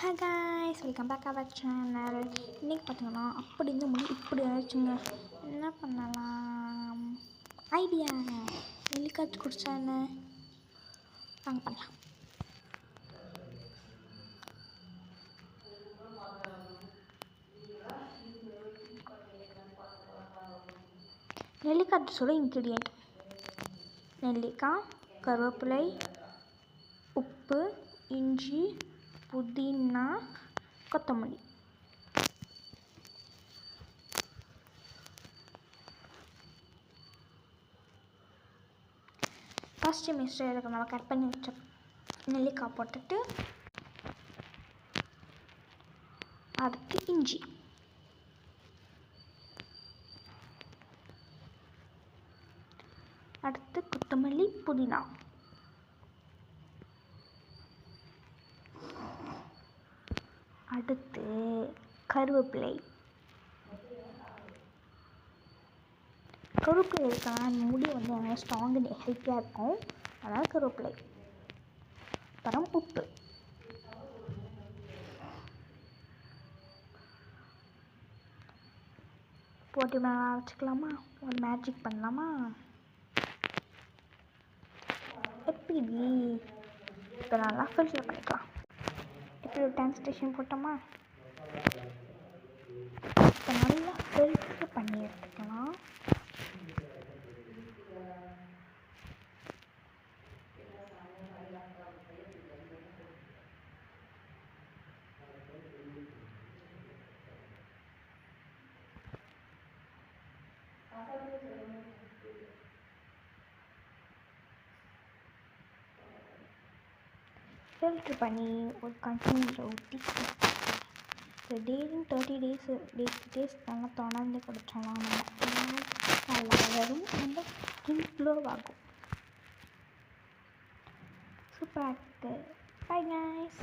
Hi guys, welcome back our channel. இன்றைக்கி பார்த்தீங்கன்னா அப்படி இந்த முடி இப்படி ஆயிடுச்சுங்க. என்ன பண்ணலாம் ஐடியா, நெல்லிக்காய்ச்சி குடிச்சா என்ன வாங்க பண்ணலாம். நெல்லிக்காய் ஜூஸோட இன்க்ரீடியன்ட்: நெல்லிக்காய், கருவேப்பிலை, உப்பு, இஞ்சி, புதினா, கொத்தமல்லி. ஃபஸ்ட்டு மிக்சர் எடுக்க நம்ம கட் பண்ணி வச்ச நெல்லிக்காய் போட்டுட்டு அதுக்கு இஞ்சி, அடுத்து கொத்தமல்லி, புதினா, அடுத்து கருவேப்பிலை. கருவேப்பிலை இருக்கலாம், முடி வந்து நல்லா ஸ்ட்ராங்கு ஹெல்த்தியாக இருக்கும், அதனால் கருவேப்பிலை. அப்புறம் உப்பு, போட்டு நல்லா வச்சுக்கலாமா? ஒரு மேஜிக் பண்ணலாமா? எப்படி இப்போ நல்லா ஃபில்டர் பண்ணிக்கலாம். எப்படி ஒரு டேங்க் ஸ்டேஷன் போட்டோமா? இப்போ நல்லா ஃபில்டர் பண்ணி எடுத்துக்கலாம். ஃபில்ட்ரு பண்ணி ஒரு கண்டெய்னரில் ஊற்றி டெய்லியும் 30 டேஸ் நல்லா தொடர்ந்து குடிச்சோம்னா நம்ம நல்லா வரும், நம்ம ஸ்கின் க்ளோ ஆகும். சூப்பராக இருக்குது. Bye guys.